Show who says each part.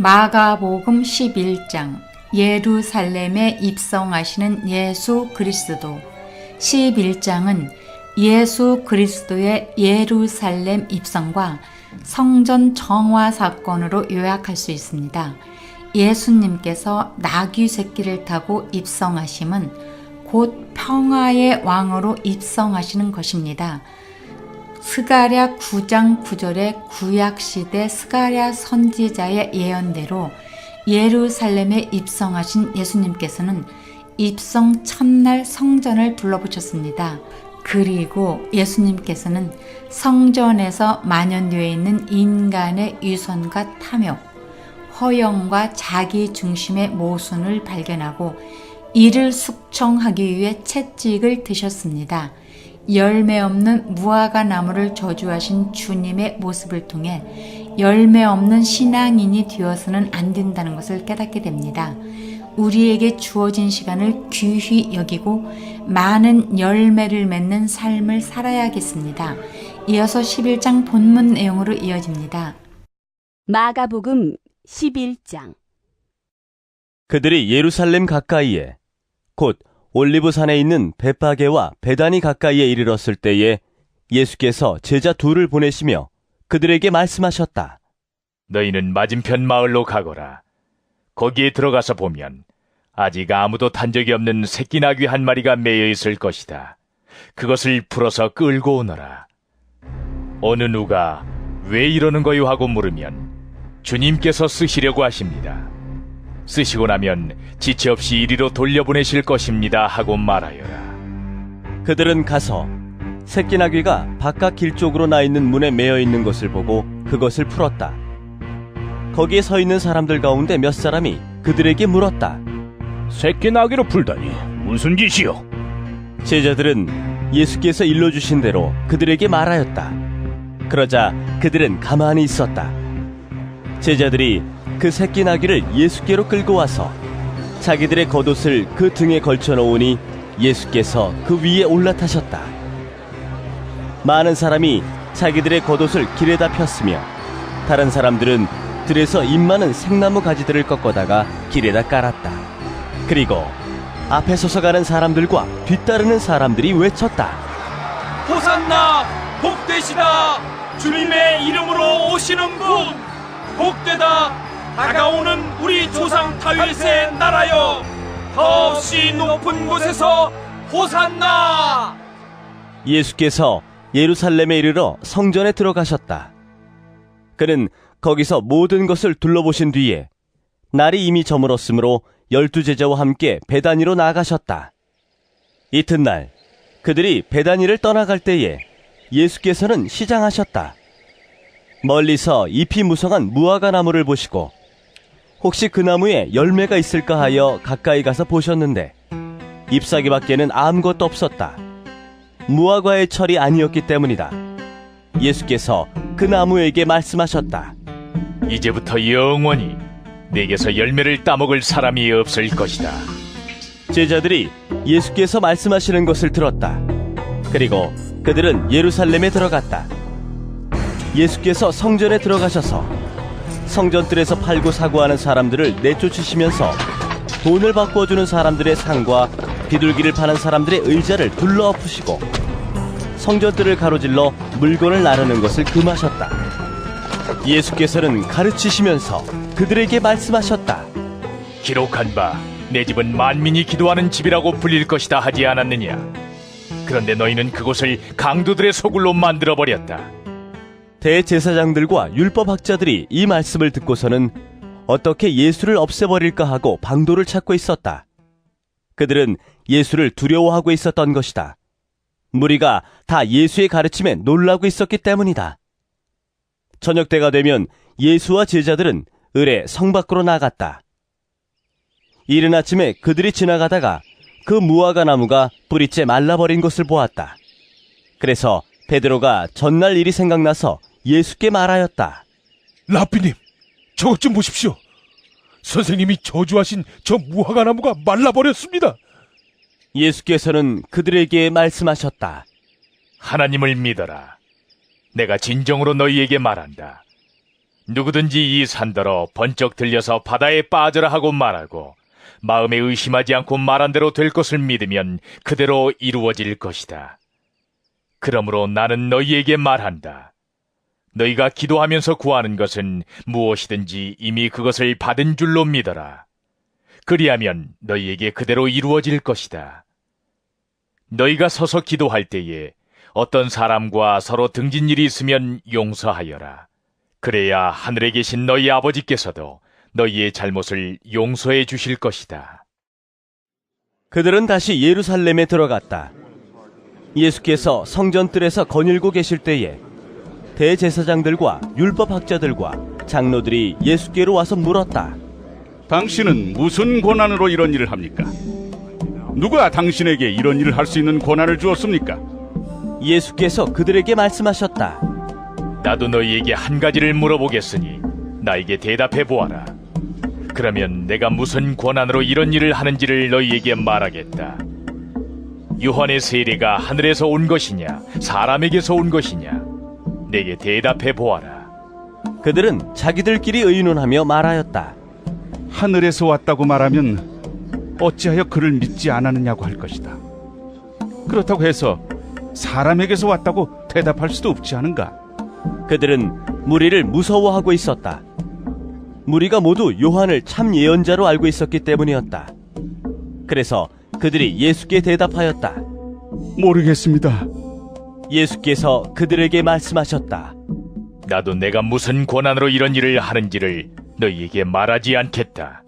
Speaker 1: 마가복음 11장 예루살렘에 입성하시는 예수 그리스도. 11장은 예수 그리스도의 예루살렘 입성과 성전 정화 사건으로 요약할 수 있습니다. 예수님께서 나귀 새끼를 타고 입성하심은 곧 평화의 왕으로 입성하시는 것입니다. 스가랴 9장 9절의 구약시대 스가랴 선지자의 예언대로 예루살렘에 입성하신 예수님께서는 입성 첫날 성전을 둘러보셨습니다. 그리고 예수님께서는 성전에서 만연되어 있는 인간의 위선과 탐욕, 허영과 자기 중심의 모순을 발견하고 이를 숙청하기 위해 채찍을 드셨습니다. 열매 없는 무화과 나무를 저주하신 주님의 모습을 통해 열매 없는 신앙인이 되어서는 안 된다는 것을 깨닫게 됩니다. 우리에게 주어진 시간을 귀히 여기고 많은 열매를 맺는 삶을 살아야겠습니다. 이어서 11장 본문 내용으로 이어집니다.
Speaker 2: 마가복음 11장.
Speaker 3: 그들이 예루살렘 가까이에 곧 올리브산에 있는 벳파게와 베다니 가까이에 이르렀을 때에 예수께서 제자 둘을 보내시며 그들에게 말씀하셨다.
Speaker 4: 너희는 맞은편 마을로 가거라. 거기에 들어가서 보면 아직 아무도 탄 적이 없는 새끼 나귀 한 마리가 매여 있을 것이다. 그것을 풀어서 끌고 오너라. 어느 누가 왜 이러는 거요 하고 물으면 주님께서 쓰시려고 하십니다. 쓰시고 나면 지체 없이 이리로 돌려보내실 것입니다 하고 말하여라.
Speaker 3: 그들은 가서 새끼 나귀가 바깥 길 쪽으로 나 있는 문에 매여 있는 것을 보고 그것을 풀었다. 거기에 서 있는 사람들 가운데 몇 사람이 그들에게 물었다.
Speaker 5: 새끼 나귀로 풀다니 무슨 짓이요?
Speaker 3: 제자들은 예수께서 일러주신 대로 그들에게 말하였다. 그러자 그들은 가만히 있었다. 제자들이 그 새끼 나귀를 예수께로 끌고 와서 자기들의 겉옷을 그 등에 걸쳐 놓으니 예수께서 그 위에 올라타셨다. 많은 사람이 자기들의 겉옷을 길에다 폈으며 다른 사람들은 들에서 잎 많은 생나무 가지들을 꺾어다가 길에다 깔았다. 그리고 앞에 서서 가는 사람들과 뒤따르는 사람들이 외쳤다.
Speaker 6: 호산나 복되시다. 주님의 이름으로 오시는 분 복되다. 다가오는 우리 조상 다윗의 나라여, 더없이 높은 곳에서 호산나.
Speaker 3: 예수께서 예루살렘에 이르러 성전에 들어가셨다. 그는 거기서 모든 것을 둘러보신 뒤에 날이 이미 저물었으므로 12제자와 함께 베다니로 나아가셨다. 이튿날 그들이 베다니를 떠나갈 때에 예수께서는 시장하셨다. 멀리서 잎이 무성한 무화과 나무를 보시고 혹시 그 나무에 열매가 있을까 하여 가까이 가서 보셨는데 잎사귀밖에는 아무것도 없었다. 무화과의 철이 아니었기 때문이다. 예수께서 그 나무에게 말씀하셨다.
Speaker 4: 이제부터 영원히 내게서 열매를 따먹을 사람이 없을 것이다.
Speaker 3: 제자들이 예수께서 말씀하시는 것을 들었다. 그리고 그들은 예루살렘에 들어갔다. 예수께서 성전에 들어가셔서 성전뜰에서 팔고 사고 하는 사람들을 내쫓으시면서 돈을 바꿔주는 사람들의 상과 비둘기를 파는 사람들의 의자를 둘러 엎으시고 성전뜰을 가로질러 물건을 나르는 것을 금하셨다. 예수께서는 가르치시면서 그들에게 말씀하셨다.
Speaker 4: 기록한 바 내 집은 만민이 기도하는 집이라고 불릴 것이다 하지 않았느냐? 그런데 너희는 그곳을 강도들의 소굴로 만들어버렸다.
Speaker 3: 대제사장들과 율법학자들이 이 말씀을 듣고서는 어떻게 예수를 없애버릴까 하고 방도를 찾고 있었다. 그들은 예수를 두려워하고 있었던 것이다. 무리가 다 예수의 가르침에 놀라고 있었기 때문이다. 저녁 때가 되면 예수와 제자들은 을에 성 밖으로 나갔다. 이른 아침에 그들이 지나가다가 그 무화과 나무가 뿌리째 말라버린 것을 보았다. 그래서 베드로가 전날 일이 생각나서 예수께 말하였다.
Speaker 5: 라삐님, 저것 좀 보십시오. 선생님이 저주하신 저 무화과 나무가 말라버렸습니다.
Speaker 3: 예수께서는 그들에게 말씀하셨다.
Speaker 4: 하나님을 믿어라. 내가 진정으로 너희에게 말한다. 누구든지 이 산더러 번쩍 들려서 바다에 빠져라 하고 말하고 마음에 의심하지 않고 말한 대로 될 것을 믿으면 그대로 이루어질 것이다. 그러므로 나는 너희에게 말한다. 너희가 기도하면서 구하는 것은 무엇이든지 이미 그것을 받은 줄로 믿어라. 그리하면 너희에게 그대로 이루어질 것이다. 너희가 서서 기도할 때에 어떤 사람과 서로 등진 일이 있으면 용서하여라. 그래야 하늘에 계신 너희 아버지께서도 너희의 잘못을 용서해 주실 것이다.
Speaker 3: 그들은 다시 예루살렘에 들어갔다. 예수께서 성전뜰에서 거닐고 계실 때에 대제사장들과 율법학자들과 장로들이 예수께로 와서 물었다.
Speaker 5: 당신은 무슨 권한으로 이런 일을 합니까? 누가 당신에게 이런 일을 할 수 있는 권한을 주었습니까?
Speaker 3: 예수께서 그들에게 말씀하셨다.
Speaker 4: 나도 너희에게 한 가지를 물어보겠으니 나에게 대답해 보아라. 그러면 내가 무슨 권한으로 이런 일을 하는지를 너희에게 말하겠다. 요한의 세례가 하늘에서 온 것이냐 사람에게서 온 것이냐? 내게 대답해 보아라.
Speaker 3: 그들은 자기들끼리 의논하며 말하였다.
Speaker 5: 하늘에서 왔다고 말하면 어찌하여 그를 믿지 않았느냐고 할 것이다. 그렇다고 해서 사람에게서 왔다고 대답할 수도 없지 않은가?
Speaker 3: 그들은 무리를 무서워하고 있었다. 무리가 모두 요한을 참 예언자로 알고 있었기 때문이었다. 그래서 그들이 예수께 대답하였다.
Speaker 5: 모르겠습니다.
Speaker 3: 예수께서 그들에게 말씀하셨다.
Speaker 4: 나도 내가 무슨 권한으로 이런 일을 하는지를 너희에게 말하지 않겠다.